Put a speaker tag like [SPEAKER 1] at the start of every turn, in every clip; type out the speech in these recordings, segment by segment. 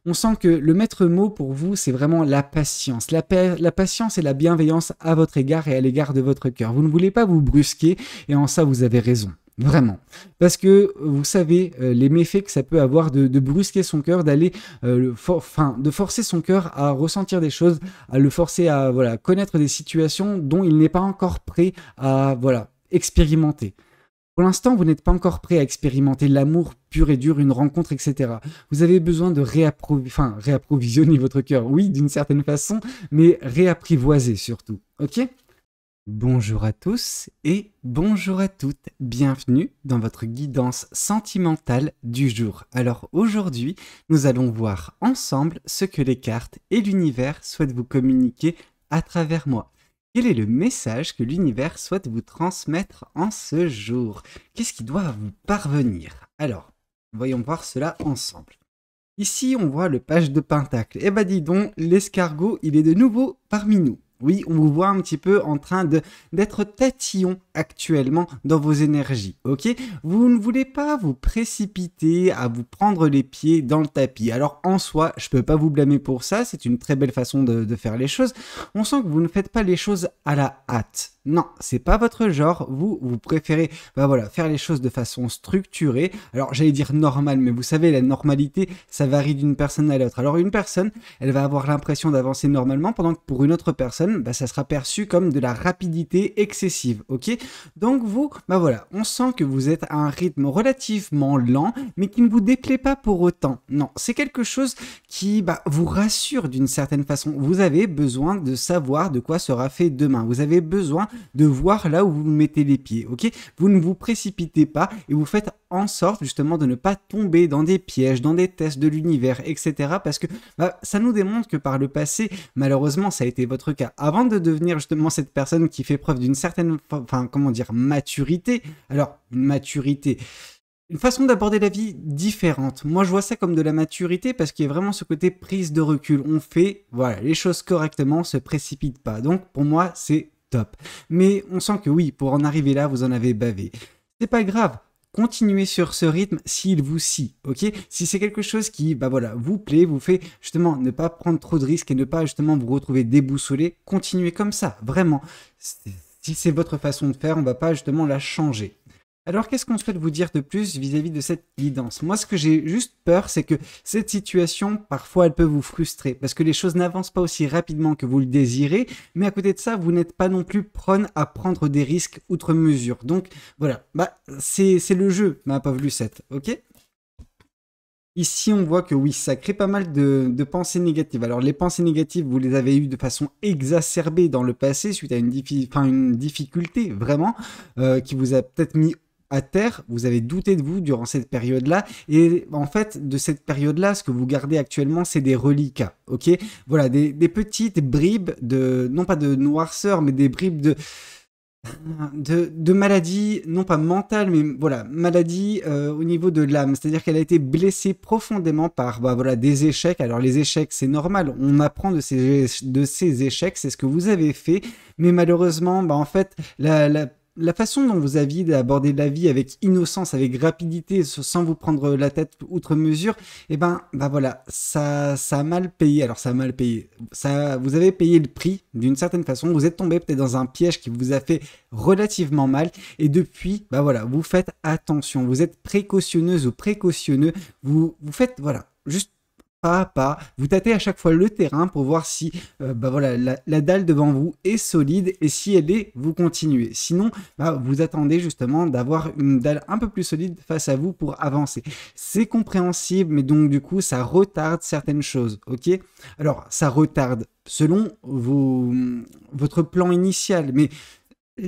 [SPEAKER 1] On sent que le maître mot pour vous, c'est vraiment la patience. La patience et la bienveillance à votre égard et à l'égard de votre cœur. Vous ne voulez pas vous brusquer et en ça, vous avez raison. Vraiment. Parce que vous savez les méfaits que ça peut avoir de brusquer son cœur, d'aller, de forcer son cœur à ressentir des choses, à le forcer à voilà, connaître des situations dont il n'est pas encore prêt à voilà, expérimenter. Pour l'instant, vous n'êtes pas encore prêt à expérimenter l'amour pur et dur, une rencontre, etc. Vous avez besoin de réapprovisionner votre cœur, oui, d'une certaine façon, mais réapprivoiser surtout, ok? Bonjour à tous et bonjour à toutes, bienvenue dans votre guidance sentimentale du jour. Alors aujourd'hui, nous allons voir ensemble ce que les cartes et l'univers souhaitent vous communiquer à travers moi. Quel est le message que l'univers souhaite vous transmettre en ce jour? Qu'est-ce qui doit vous parvenir? Alors, voyons voir cela ensemble. Ici, on voit le page de Pentacle. Eh ben dis donc, l'escargot, il est de nouveau parmi nous. Oui, on vous voit un petit peu en train d'être tatillon actuellement dans vos énergies, ok? Vous ne voulez pas vous précipiter à vous prendre les pieds dans le tapis. Alors en soi, je peux pas vous blâmer pour ça, c'est une très belle façon de faire les choses. On sent que vous ne faites pas les choses à la hâte. Non, c'est pas votre genre, vous préférez faire les choses de façon structurée. Alors j'allais dire normale, mais vous savez, la normalité, ça varie d'une personne à l'autre. Alors une personne, elle va avoir l'impression d'avancer normalement, pendant que pour une autre personne, ça sera perçu comme de la rapidité excessive, ok? Donc vous, on sent que vous êtes à un rythme relativement lent, mais qui ne vous déplaît pas pour autant. Non, c'est quelque chose qui vous rassure d'une certaine façon. Vous avez besoin de savoir de quoi sera fait demain. Vous avez besoin de voir là où vous mettez les pieds, ok? Vous ne vous précipitez pas et vous faites en sorte justement de ne pas tomber dans des pièges, dans des tests de l'univers, etc. Parce que ça nous démontre que par le passé, malheureusement, ça a été votre cas. Avant de devenir justement cette personne qui fait preuve d'une certaine, maturité. Alors, une maturité, une façon d'aborder la vie différente. Moi, je vois ça comme de la maturité parce qu'il y a vraiment ce côté prise de recul. On fait, les choses correctement, on se précipite pas. Donc, pour moi, c'est top. Mais on sent que oui, pour en arriver là, vous en avez bavé. C'est pas grave. Continuez sur ce rythme s'il vous scie, ok? Si c'est quelque chose qui, vous plaît, vous fait justement ne pas prendre trop de risques et ne pas justement vous retrouver déboussolé, continuez comme ça, vraiment. Si c'est votre façon de faire, on va pas justement la changer. Alors, qu'est-ce qu'on souhaite vous dire de plus vis-à-vis de cette guidance? Moi, ce que j'ai juste peur, c'est que cette situation, parfois, elle peut vous frustrer, parce que les choses n'avancent pas aussi rapidement que vous le désirez, mais à côté de ça, vous n'êtes pas non plus prône à prendre des risques outre mesure. Donc, voilà, c'est le jeu, ma pauvre Lucette, ok? Ici, on voit que oui, ça crée pas mal de pensées négatives. Alors, les pensées négatives, vous les avez eues de façon exacerbée dans le passé, suite à une difficulté, vraiment, qui vous a peut-être mis à terre, vous avez douté de vous durant cette période-là, et en fait, de cette période-là, ce que vous gardez actuellement, c'est des reliquats, ok? Voilà, des petites bribes non pas de noirceur, mais des bribes de maladie, non pas mentale, mais maladie au niveau de l'âme. C'est-à-dire qu'elle a été blessée profondément par des échecs. Alors les échecs, c'est normal, on apprend de ces échecs, c'est ce que vous avez fait, mais malheureusement, en fait, la façon dont vous aviez d'aborder la vie avec innocence, avec rapidité, sans vous prendre la tête outre mesure, ça a mal payé. Alors ça a mal payé. Vous avez payé le prix d'une certaine façon. Vous êtes tombé peut-être dans un piège qui vous a fait relativement mal. Et depuis, vous faites attention. Vous êtes précautionneuse ou précautionneux. Vous faites, juste pas à pas, vous tâtez à chaque fois le terrain pour voir si la dalle devant vous est solide, et si elle est, vous continuez. Sinon, vous attendez justement d'avoir une dalle un peu plus solide face à vous pour avancer. C'est compréhensible, mais donc du coup, ça retarde certaines choses, ok? Alors, ça retarde selon votre plan initial, mais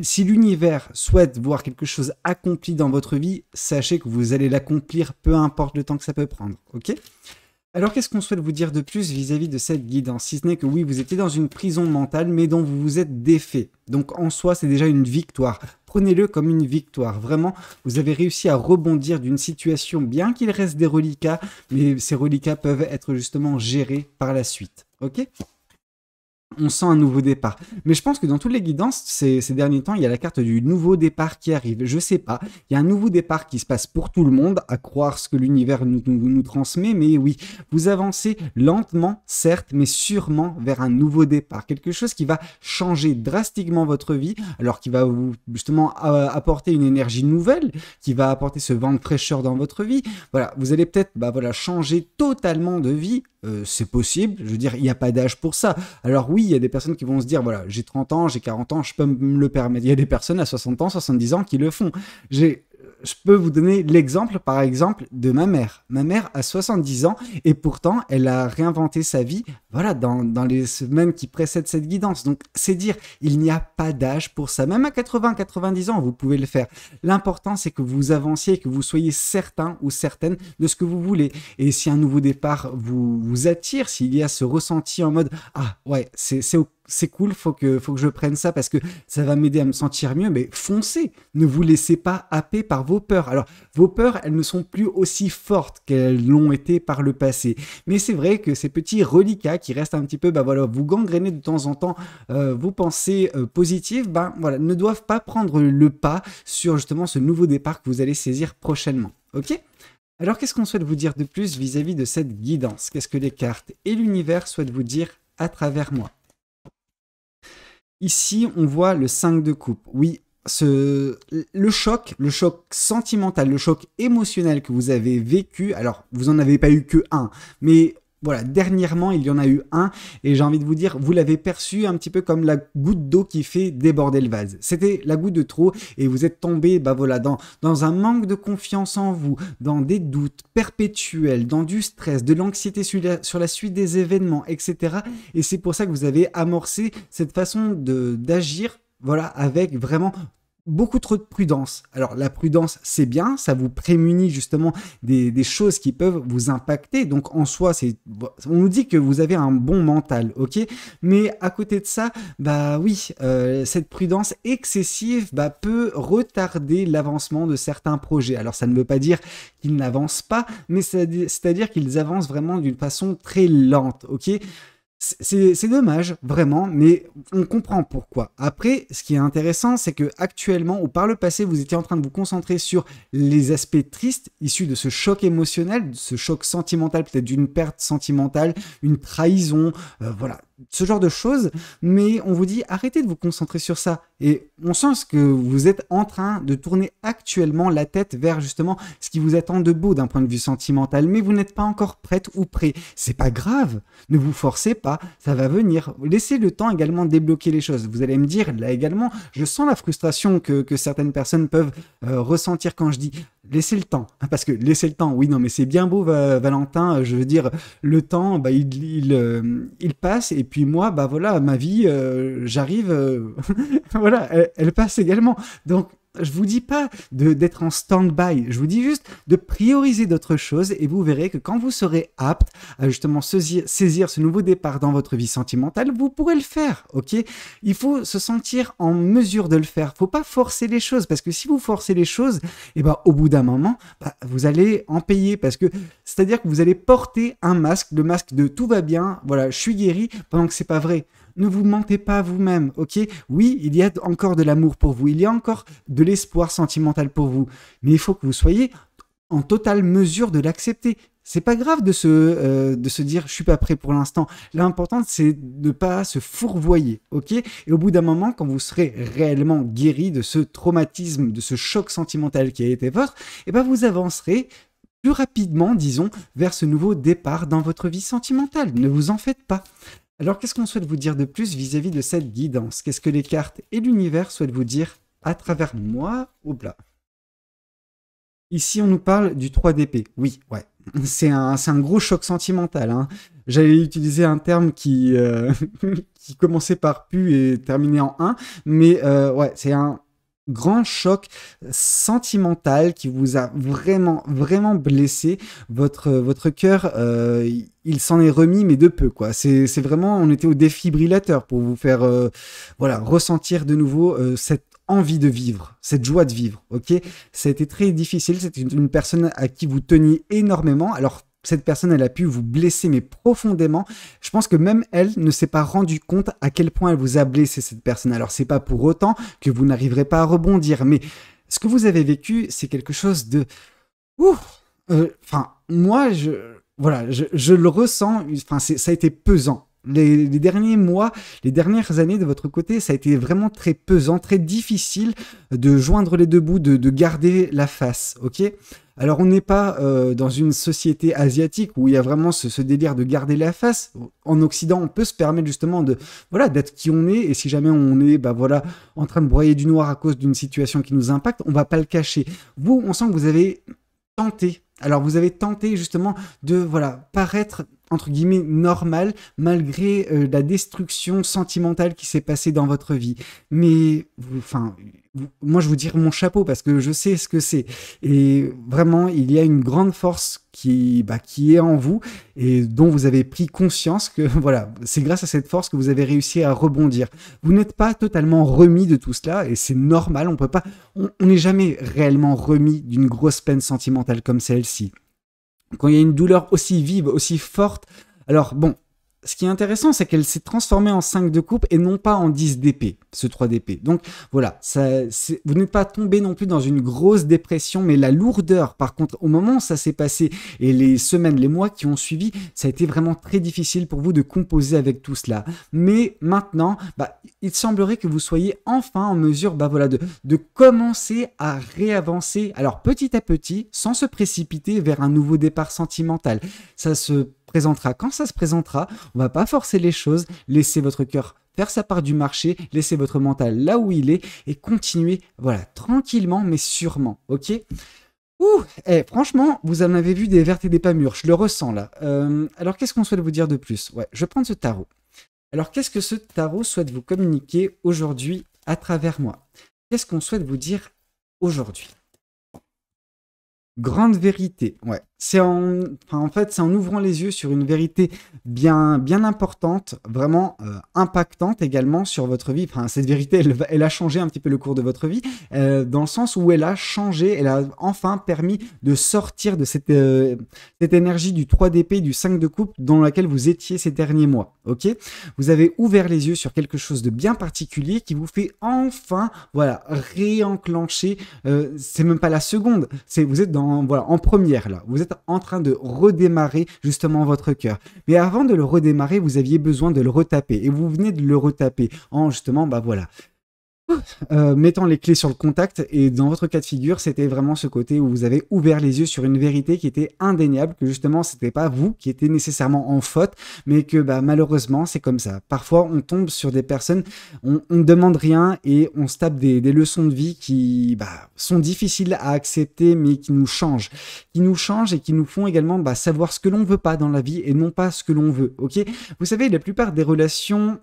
[SPEAKER 1] si l'univers souhaite voir quelque chose accompli dans votre vie, sachez que vous allez l'accomplir, peu importe le temps que ça peut prendre, ok? Alors, qu'est-ce qu'on souhaite vous dire de plus vis-à-vis de cette guidance? Si ce n'est que oui, vous étiez dans une prison mentale, mais dont vous vous êtes défait. Donc, en soi, c'est déjà une victoire. Prenez-le comme une victoire. Vraiment, vous avez réussi à rebondir d'une situation, bien qu'il reste des reliquats, mais ces reliquats peuvent être justement gérés par la suite. Ok? on sent un nouveau départ. Mais je pense que dans toutes les guidances, ces derniers temps, il y a la carte du nouveau départ qui arrive. Je sais pas, il y a un nouveau départ qui se passe pour tout le monde, à croire ce que l'univers nous transmet, mais oui, vous avancez lentement, certes, mais sûrement vers un nouveau départ. Quelque chose qui va changer drastiquement votre vie, alors qui va vous, justement, apporter une énergie nouvelle, qui va apporter ce vent de fraîcheur dans votre vie. Voilà, vous allez peut-être, changer totalement de vie. C'est possible, je veux dire, il n'y a pas d'âge pour ça. Alors oui, il y a des personnes qui vont se dire, voilà, j'ai 30 ans, j'ai 40 ans, je peux me le permettre. Il y a des personnes à 60 ans, 70 ans qui le font. Je peux vous donner l'exemple, par exemple, de ma mère. Ma mère a 70 ans et pourtant, elle a réinventé sa vie, voilà, dans les semaines qui précèdent cette guidance. Donc, c'est dire, il n'y a pas d'âge pour ça. Même à 80, 90 ans, vous pouvez le faire. L'important, c'est que vous avanciez, que vous soyez certain ou certaine de ce que vous voulez. Et si un nouveau départ vous attire, s'il y a ce ressenti en mode, ah ouais, c'est cool, faut que je prenne ça parce que ça va m'aider à me sentir mieux, mais foncez, ne vous laissez pas happer par vos peurs. Alors, vos peurs, elles ne sont plus aussi fortes qu'elles l'ont été par le passé, mais c'est vrai que ces petits reliquats qui restent un petit peu, vous gangréner de temps en temps vos pensées positives, ne doivent pas prendre le pas sur justement ce nouveau départ que vous allez saisir prochainement, ok ? Alors, qu'est-ce qu'on souhaite vous dire de plus vis-à-vis de cette guidance? Qu'est-ce que les cartes et l'univers souhaitent vous dire à travers moi? Ici, on voit le 5 de coupe. Oui, le choc sentimental, le choc émotionnel que vous avez vécu, alors vous n'en avez pas eu que un, mais voilà, dernièrement, il y en a eu un, et j'ai envie de vous dire, vous l'avez perçu un petit peu comme la goutte d'eau qui fait déborder le vase. C'était la goutte de trop, et vous êtes tombé, dans un manque de confiance en vous, dans des doutes perpétuels, dans du stress, de l'anxiété sur la suite des événements, etc. Et c'est pour ça que vous avez amorcé cette façon d'agir, voilà, avec vraiment beaucoup trop de prudence. Alors la prudence, c'est bien, ça vous prémunit justement des choses qui peuvent vous impacter. Donc en soi, on nous dit que vous avez un bon mental, ok? Mais à côté de ça, cette prudence excessive peut retarder l'avancement de certains projets. Alors ça ne veut pas dire qu'ils n'avancent pas, mais c'est-à-dire qu'ils avancent vraiment d'une façon très lente, ok? C'est dommage, vraiment, mais on comprend pourquoi. Après, ce qui est intéressant, c'est que actuellement, ou par le passé, vous étiez en train de vous concentrer sur les aspects tristes issus de ce choc émotionnel, de ce choc sentimental, peut-être d'une perte sentimentale, une trahison, voilà, ce genre de choses. Mais on vous dit, arrêtez de vous concentrer sur ça. Et on sent que vous êtes en train de tourner actuellement la tête vers justement ce qui vous attend de beau d'un point de vue sentimental, mais vous n'êtes pas encore prête ou prêt. C'est pas grave, ne vous forcez pas, ça va venir. Laissez le temps également débloquer les choses. Vous allez me dire, là également, je sens la frustration que certaines personnes peuvent ressentir quand je dis laissez le temps. Parce que laissez le temps, oui, non, mais c'est bien beau, Valentin, je veux dire, le temps, il passe, et puis moi, ma vie, j'arrive, voilà, elle passe également. Donc, je vous dis pas d'être en stand-by, je vous dis juste de prioriser d'autres choses, et vous verrez que quand vous serez apte à justement saisir ce nouveau départ dans votre vie sentimentale, vous pourrez le faire, ok? Il faut se sentir en mesure de le faire, faut pas forcer les choses, parce que si vous forcez les choses, au bout d'un moment, vous allez en payer, parce que c'est-à-dire que vous allez porter un masque, le masque de tout va bien, voilà, je suis guéri, pendant que c'est pas vrai. Ne vous mentez pas à vous-même, ok? Oui, il y a encore de l'amour pour vous, il y a encore de l'espoir sentimental pour vous, mais il faut que vous soyez en totale mesure de l'accepter. C'est pas grave de se dire je suis pas prêt pour l'instant. L'important c'est de pas se fourvoyer, ok? Et au bout d'un moment, quand vous serez réellement guéri de ce traumatisme, de ce choc sentimental qui a été votre, vous avancerez plus rapidement, disons, vers ce nouveau départ dans votre vie sentimentale. Ne vous en faites pas. Alors, qu'est-ce qu'on souhaite vous dire de plus vis-à-vis de cette guidance? Qu'est-ce que les cartes et l'univers souhaitent vous dire à travers moi? Hop-là. Ici, on nous parle du 3 d'épée. Oui, ouais. C'est un gros choc sentimental, hein. J'allais utiliser un terme qui commençait par pu et terminait en 1, mais c'est un grand choc sentimental qui vous a vraiment, vraiment blessé. Votre cœur, il s'en est remis, mais de peu, quoi. C'est vraiment, on était au défibrillateur pour vous faire ressentir de nouveau cette envie de vivre, cette joie de vivre, ok? Ça a été très difficile, c'était une personne à qui vous teniez énormément. Alors, cette personne, elle a pu vous blesser, mais profondément. Je pense que même elle ne s'est pas rendue compte à quel point elle vous a blessé, cette personne. Alors, c'est pas pour autant que vous n'arriverez pas à rebondir, mais ce que vous avez vécu, c'est quelque chose de... Enfin, moi, voilà, je le ressens, enfin, ça a été pesant. Les derniers mois, les dernières années de votre côté, ça a été vraiment très pesant, très difficile de joindre les deux bouts, de garder la face, ok? Alors, on n'est pas dans une société asiatique où il y a vraiment ce délire de garder la face. En Occident, on peut se permettre justement de, voilà, d'être qui on est, et si jamais on est, bah voilà, en train de broyer du noir à cause d'une situation qui nous impacte, on va pas le cacher. Vous, on sent que vous avez tenté. Alors, vous avez tenté justement de, voilà, paraître entre guillemets normal malgré la destruction sentimentale qui s'est passée dans votre vie. Mais moi je vous tire mon chapeau parce que je sais ce que c'est. Et vraiment, il y a une grande force qui est en vous et dont vous avez pris conscience que voilà, c'est grâce à cette force que vous avez réussi à rebondir. Vous n'êtes pas totalement remis de tout cela et c'est normal, on n'est jamais réellement remis d'une grosse peine sentimentale comme celle-ci. Quand il y a une douleur aussi vive, aussi forte, alors bon, ce qui est intéressant, c'est qu'elle s'est transformée en 5 de coupe et non pas en 10 d'épée, ce 3 d'épée. Donc voilà, vous n'êtes pas tombé non plus dans une grosse dépression, mais la lourdeur, par contre, au moment où ça s'est passé et les semaines, les mois qui ont suivi, ça a été vraiment très difficile pour vous de composer avec tout cela. Mais maintenant, il semblerait que vous soyez enfin en mesure voilà, de commencer à réavancer, alors petit à petit, sans se précipiter vers un nouveau départ sentimental. Ça se présentera quand ça se présentera, on va pas forcer les choses, laissez votre cœur faire sa part du marché, laissez votre mental là où il est et continuez, voilà, tranquillement mais sûrement, ok? Franchement, vous en avez vu des vertes et des pas mûres, je le ressens là. Alors qu'est-ce qu'on souhaite vous dire de plus? Ouais, je vais prendre ce tarot. Alors qu'est-ce que ce tarot souhaite vous communiquer aujourd'hui à travers moi? Qu'est-ce qu'on souhaite vous dire aujourd'hui? Grande vérité, ouais. En fait, c'est en ouvrant les yeux sur une vérité bien importante, vraiment impactante également sur votre vie. Enfin, cette vérité, elle a changé un petit peu le cours de votre vie, dans le sens où elle a changé, elle a enfin permis de sortir de cette énergie du 3 d'épée, du 5 de coupe dans laquelle vous étiez ces derniers mois, ok? Vous avez ouvert les yeux sur quelque chose de bien particulier qui vous fait enfin, voilà, réenclencher, c'est même pas la seconde, vous êtes en première là, vous êtes en train de redémarrer justement votre cœur. Mais avant de le redémarrer, vous aviez besoin de le retaper et vous venez de le retaper en justement, voilà, mettant les clés sur le contact. Et dans votre cas de figure, c'était vraiment ce côté où vous avez ouvert les yeux sur une vérité qui était indéniable, que justement c'était pas vous qui étiez nécessairement en faute, mais que malheureusement c'est comme ça. Parfois on tombe sur des personnes, on ne demande rien et on se tape des leçons de vie qui sont difficiles à accepter, mais qui nous changent et qui nous font également savoir ce que l'on veut pas dans la vie et non pas ce que l'on veut, ok? Vous savez, la plupart des relations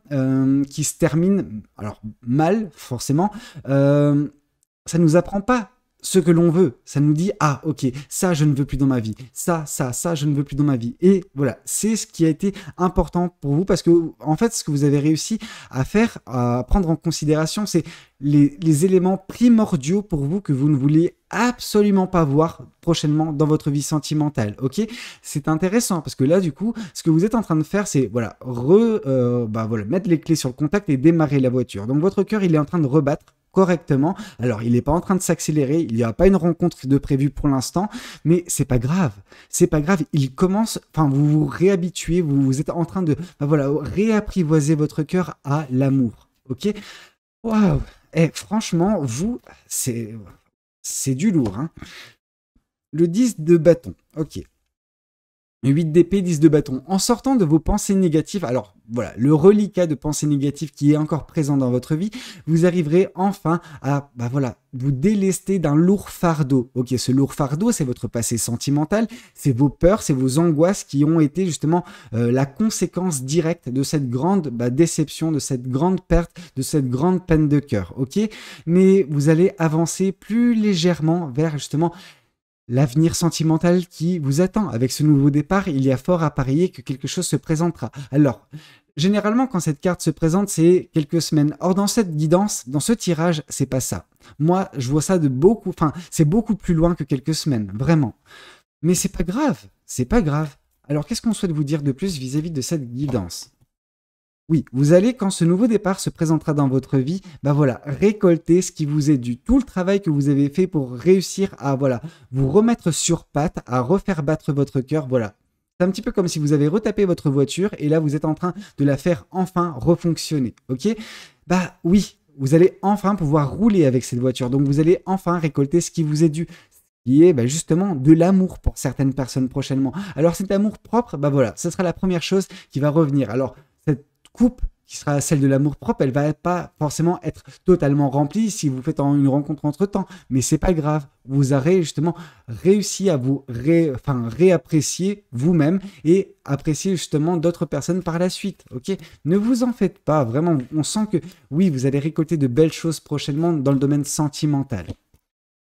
[SPEAKER 1] qui se terminent, alors mal, forcément, ça nous apprend pas ce que l'on veut. Ça nous dit, ah, ok, ça, je ne veux plus dans ma vie. Ça, je ne veux plus dans ma vie. Et voilà, c'est ce qui a été important pour vous parce que, en fait, ce que vous avez réussi à faire, à prendre en considération, c'est les éléments primordiaux pour vous que vous ne vouliez absolument pas voir prochainement dans votre vie sentimentale, ok? C'est intéressant parce que là, du coup, ce que vous êtes en train de faire, c'est, voilà, mettre les clés sur le contact et démarrer la voiture. Donc, votre cœur, il est en train de rebattre correctement. Alors, il n'est pas en train de s'accélérer, il n'y a pas une rencontre de prévue pour l'instant, mais c'est pas grave. C'est pas grave, il commence, vous vous réhabituez, vous êtes en train de, réapprivoiser votre cœur à l'amour, ok? Waouh! Franchement, vous, c'est du lourd, hein. Le 10 de bâton, ok. 8 d'épée, 10 de bâton. En sortant de vos pensées négatives, alors voilà, le reliquat de pensées négatives qui est encore présent dans votre vie, vous arriverez enfin à vous délester d'un lourd fardeau. Ok, ce lourd fardeau, c'est votre passé sentimental, c'est vos peurs, c'est vos angoisses qui ont été justement la conséquence directe de cette grande déception, de cette grande perte, de cette grande peine de cœur. Ok, mais vous allez avancer plus légèrement vers justement l'avenir sentimental qui vous attend. Avec ce nouveau départ, il y a fort à parier que quelque chose se présentera. Alors, généralement, quand cette carte se présente, c'est quelques semaines. Or, dans cette guidance, dans ce tirage, c'est pas ça. Moi, je vois ça c'est beaucoup plus loin que quelques semaines, vraiment. Mais c'est pas grave, c'est pas grave. Alors qu'est-ce qu'on souhaite vous dire de plus vis-à-vis de cette guidance? Oui, vous allez, quand ce nouveau départ se présentera dans votre vie, bah voilà, récolter ce qui vous est dû, tout le travail que vous avez fait pour réussir à voilà, vous remettre sur pattes, à refaire battre votre cœur, voilà. C'est un petit peu comme si vous avez retapé votre voiture et là vous êtes en train de la faire enfin refonctionner, ok? Bah oui, vous allez enfin pouvoir rouler avec cette voiture, donc vous allez enfin récolter ce qui vous est dû, qui est bah, justement de l'amour pour certaines personnes prochainement. Alors cet amour propre, bah voilà, ce sera la première chose qui va revenir. Alors cette coupe qui sera celle de l'amour propre, elle va pas forcément être totalement remplie si vous faites une rencontre entre temps, mais c'est pas grave. Vous aurez justement réussi à vous réapprécier vous-même et apprécier justement d'autres personnes par la suite. Ok, ne vous en faites pas. Vraiment, on sent que oui, vous allez récolter de belles choses prochainement dans le domaine sentimental.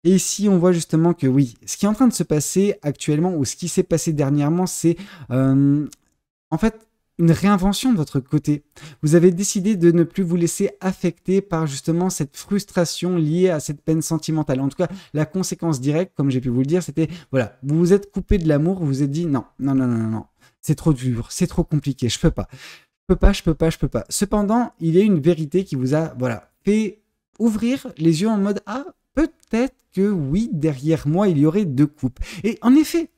[SPEAKER 1] Et ici, on voit justement que oui, ce qui est en train de se passer actuellement ou ce qui s'est passé dernièrement, c'est en fait une réinvention de votre côté. Vous avez décidé de ne plus vous laisser affecter par justement cette frustration liée à cette peine sentimentale. En tout cas, la conséquence directe, comme j'ai pu vous le dire, c'était voilà, vous vous êtes coupé de l'amour, vous vous êtes dit non, non, non, non, non, non, c'est trop dur, c'est trop compliqué, je peux pas. Je peux pas, je peux pas, je peux pas. Cependant, il y a une vérité qui vous a voilà, fait ouvrir les yeux en mode ah, peut-être que oui, derrière moi, il y aurait deux coupes. Et en effet,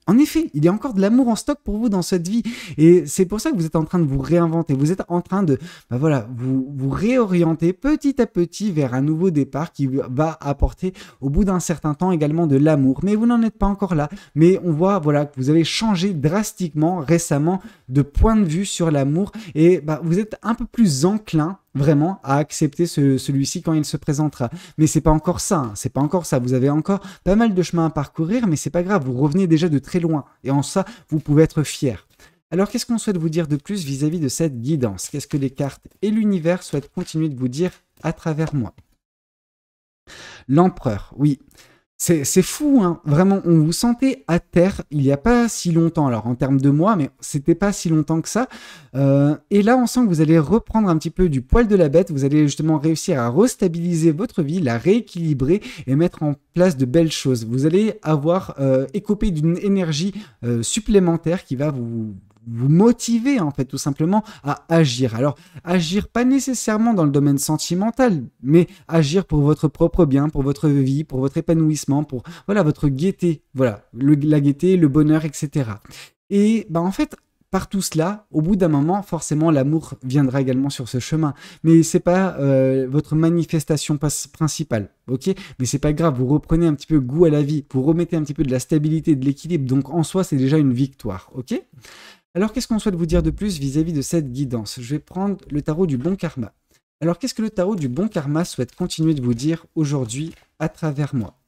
[SPEAKER 1] il y a encore de l'amour en stock pour vous dans cette vie. Et c'est pour ça que vous êtes en train de vous réinventer. Vous êtes en train de bah voilà, vous réorienter petit à petit vers un nouveau départ qui va apporter au bout d'un certain temps également de l'amour. Mais vous n'en êtes pas encore là. Mais on voit voilà, que vous avez changé drastiquement récemment de point de vue sur l'amour. Et bah, vous êtes un peu plus enclin vraiment à accepter celui-ci quand il se présentera. Mais c'est pas encore ça, hein, c'est pas encore ça. Vous avez encore pas mal de chemin à parcourir, mais c'est pas grave, vous revenez déjà de très loin. Et en ça, vous pouvez être fier. Alors, qu'est-ce qu'on souhaite vous dire de plus vis-à-vis de cette guidance? Qu'est-ce que les cartes et l'univers souhaitent continuer de vous dire à travers moi? L'empereur, oui. C'est fou, hein. Vraiment, on vous sentait à terre il n'y a pas si longtemps, alors en termes de mois, mais c'était pas si longtemps que ça. Et là, on sent que vous allez reprendre un petit peu du poil de la bête, vous allez justement réussir à restabiliser votre vie, la rééquilibrer et mettre en place de belles choses. Vous allez avoir écopé d'une énergie supplémentaire qui va vous motiver en fait tout simplement à agir. Alors agir pas nécessairement dans le domaine sentimental, mais agir pour votre propre bien, pour votre vie, pour votre épanouissement, pour voilà votre gaieté, voilà la gaieté, le bonheur, etc. Et bah en fait par tout cela, au bout d'un moment, forcément, l'amour viendra également sur ce chemin. Mais c'est pas votre manifestation principale, ok? Mais c'est pas grave, vous reprenez un petit peu goût à la vie, vous remettez un petit peu de la stabilité, de l'équilibre. Donc en soi, c'est déjà une victoire, ok? Alors, qu'est-ce qu'on souhaite vous dire de plus vis-à-vis de cette guidance? Je vais prendre le tarot du bon karma. Alors, qu'est-ce que le tarot du bon karma souhaite continuer de vous dire aujourd'hui à travers moi?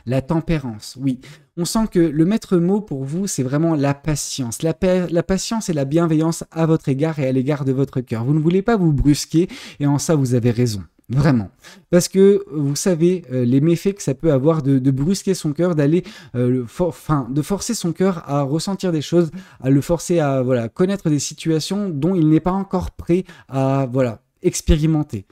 [SPEAKER 1] La tempérance, oui. On sent que le maître mot pour vous, c'est vraiment la patience. La patience et la bienveillance à votre égard et à l'égard de votre cœur. Vous ne voulez pas vous brusquer et en ça, vous avez raison. Vraiment. Parce que vous savez les méfaits que ça peut avoir de brusquer son cœur, d'aller, de forcer son cœur à ressentir des choses, à le forcer à voilà, connaître des situations dont il n'est pas encore prêt à voilà, expérimenter.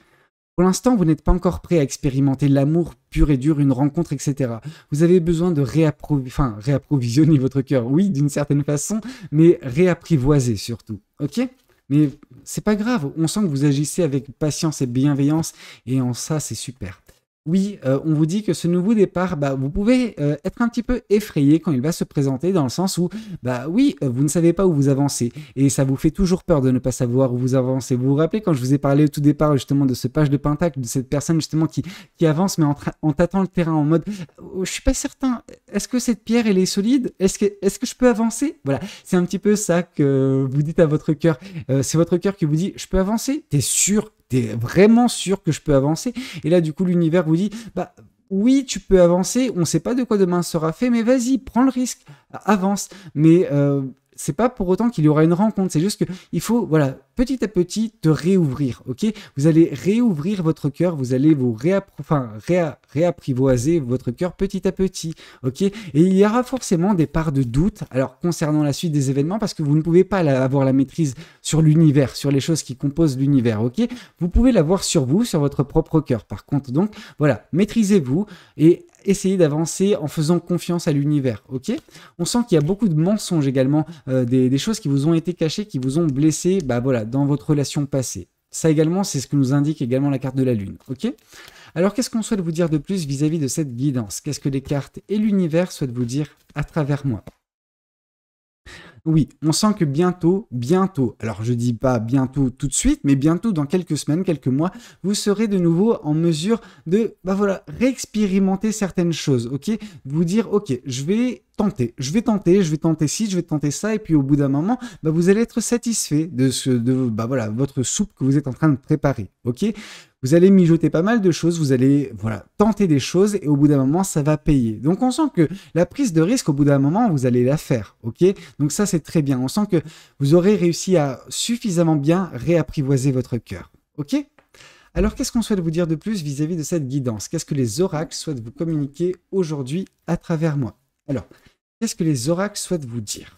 [SPEAKER 1] Pour l'instant, vous n'êtes pas encore prêt à expérimenter l'amour pur et dur, une rencontre, etc. Vous avez besoin de réapprovisionner votre cœur, oui, d'une certaine façon, mais réapprivoiser surtout, ok? Mais c'est pas grave, on sent que vous agissez avec patience et bienveillance, et en ça, c'est super. Oui, on vous dit que ce nouveau départ, bah, vous pouvez être un petit peu effrayé quand il va se présenter, dans le sens où, bah oui, vous ne savez pas où vous avancez, et ça vous fait toujours peur de ne pas savoir où vous avancez. Vous vous rappelez quand je vous ai parlé au tout départ justement de ce page de pentacle, de cette personne justement qui avance, mais en tâtant le terrain en mode oh, je suis pas certain, est-ce que cette pierre elle est solide? Est-ce que je peux avancer? Voilà, c'est un petit peu ça que vous dites à votre cœur. C'est votre cœur qui vous dit je peux avancer? T'es sûr? T'es vraiment sûr que je peux avancer? Et là, du coup, l'univers vous dit, bah oui, tu peux avancer, on ne sait pas de quoi demain sera fait, mais vas-y, prends le risque, avance. Mais c'est pas pour autant qu'il y aura une rencontre, c'est juste qu'il faut, voilà, petit à petit, te réouvrir, ok? Vous allez réouvrir votre cœur, vous allez vous réapprivoiser votre cœur petit à petit, ok? Et il y aura forcément des parts de doute, alors concernant la suite des événements, parce que vous ne pouvez pas avoir la maîtrise sur l'univers, sur les choses qui composent l'univers, ok? Vous pouvez l'avoir sur vous, sur votre propre cœur, par contre, donc, voilà, maîtrisez-vous et essayer d'avancer en faisant confiance à l'univers, ok? On sent qu'il y a beaucoup de mensonges également, des choses qui vous ont été cachées, qui vous ont blessé, bah voilà, dans votre relation passée. Ça également, c'est ce que nous indique également la carte de la Lune, ok? Alors, qu'est-ce qu'on souhaite vous dire de plus vis-à-vis de cette guidance? Qu'est-ce que les cartes et l'univers souhaitent vous dire à travers moi? Oui, on sent que bientôt, alors je dis pas bientôt tout de suite, mais bientôt dans quelques semaines, quelques mois, vous serez de nouveau en mesure de, bah voilà, réexpérimenter certaines choses, ok? Vous dire, ok, je vais tenter ci, je vais tenter ça, et puis au bout d'un moment, bah, vous allez être satisfait bah voilà, votre soupe que vous êtes en train de préparer, ok? Vous allez mijoter pas mal de choses, vous allez, voilà, tenter des choses, et au bout d'un moment, ça va payer. Donc on sent que la prise de risque, au bout d'un moment, vous allez la faire, ok? Donc ça, c'est très bien. On sent que vous aurez réussi à suffisamment bien réapprivoiser votre cœur, ok? Alors, qu'est-ce qu'on souhaite vous dire de plus vis-à-vis de cette guidance? Qu'est-ce que les oracles souhaitent vous communiquer aujourd'hui à travers moi? Alors, qu'est-ce que les oracles souhaitent vous dire?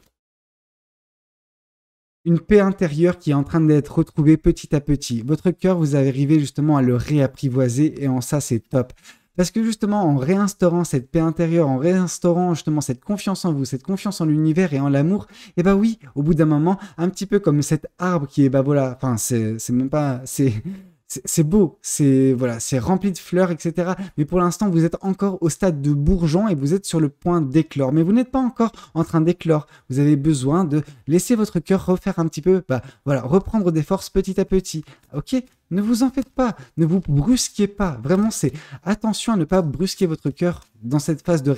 [SPEAKER 1] Une paix intérieure qui est en train d'être retrouvée petit à petit. Votre cœur, vous arrivez justement à le réapprivoiser et en ça, c'est top. Parce que justement, en réinstaurant cette paix intérieure, en réinstaurant justement cette confiance en vous, cette confiance en l'univers et en l'amour, et bah oui, au bout d'un moment, un petit peu comme cet arbre qui est, bah voilà, enfin, c'est même pas, c'est beau, c'est voilà, c'est rempli de fleurs, etc. Mais pour l'instant, vous êtes encore au stade de bourgeon et vous êtes sur le point d'éclore. Mais vous n'êtes pas encore en train d'éclore. Vous avez besoin de laisser votre cœur refaire un petit peu, bah voilà, reprendre des forces petit à petit. Ok? Ne vous en faites pas, ne vous brusquez pas. Vraiment, c'est attention à ne pas brusquer votre cœur dans cette phase de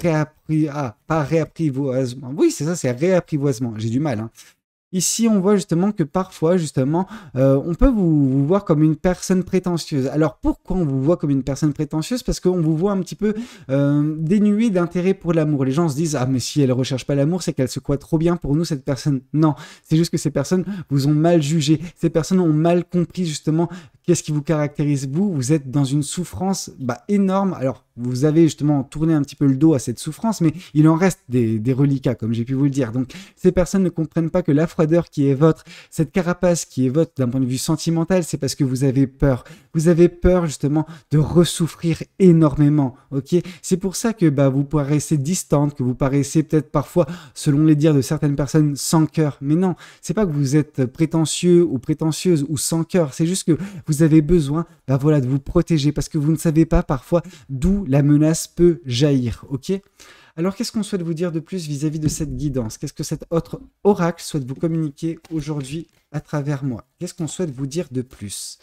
[SPEAKER 1] pas réapprivoisement. Oui, c'est ça, c'est réapprivoisement. J'ai du mal, hein. Ici, on voit justement que parfois, justement, on peut vous voir comme une personne prétentieuse. Alors, pourquoi on vous voit comme une personne prétentieuse? Parce qu'on vous voit un petit peu dénué d'intérêt pour l'amour. Les gens se disent « Ah, mais si elle recherche pas l'amour, c'est qu'elle se croit trop bien pour nous, cette personne. » Non, c'est juste que ces personnes vous ont mal jugé. Ces personnes ont mal compris, justement, qu'est-ce qui vous caractérise. Vous êtes dans une souffrance énorme. Alors, vous avez justement tourné un petit peu le dos à cette souffrance, mais il en reste des reliquats, comme j'ai pu vous le dire. Donc, ces personnes ne comprennent pas que la froideur qui est votre, cette carapace qui est votre d'un point de vue sentimental, c'est parce que vous avez peur. Vous avez peur, justement, de ressouffrir énormément, ok? C'est pour ça que vous paraissez distante, que vous paraissez peut-être parfois, selon les dires de certaines personnes, sans cœur. Mais non, c'est pas que vous êtes prétentieux ou prétentieuse ou sans cœur, c'est juste que vous avez besoin voilà, de vous protéger parce que vous ne savez pas parfois d'où la menace peut jaillir, ok? Alors, qu'est-ce qu'on souhaite vous dire de plus vis-à-vis de cette guidance? Qu'est-ce que cet autre oracle souhaite vous communiquer aujourd'hui à travers moi? Qu'est-ce qu'on souhaite vous dire de plus?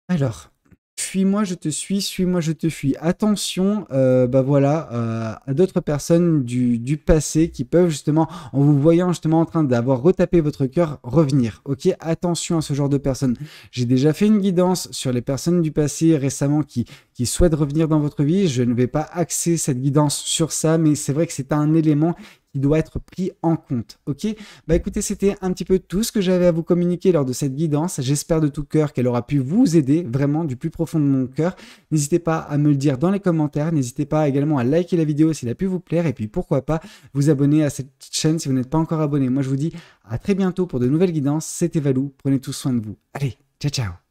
[SPEAKER 1] Alors, fuis-moi, je te suis-moi, je te fuis. Attention, voilà, à d'autres personnes du passé qui peuvent justement, en vous voyant justement en train d'avoir retapé votre cœur, revenir. Ok, attention à ce genre de personnes. J'ai déjà fait une guidance sur les personnes du passé récemment qui souhaitent revenir dans votre vie. Je ne vais pas axer cette guidance sur ça, mais c'est vrai que c'est un élément qui doit être pris en compte, ok? Écoutez, c'était un petit peu tout ce que j'avais à vous communiquer lors de cette guidance. J'espère de tout cœur qu'elle aura pu vous aider, vraiment du plus profond de mon cœur. N'hésitez pas à me le dire dans les commentaires, n'hésitez pas également à liker la vidéo s'il a pu vous plaire, et puis pourquoi pas vous abonner à cette chaîne si vous n'êtes pas encore abonné. Moi, je vous dis à très bientôt pour de nouvelles guidances. C'était Valou, prenez tous soin de vous. Allez, ciao ciao!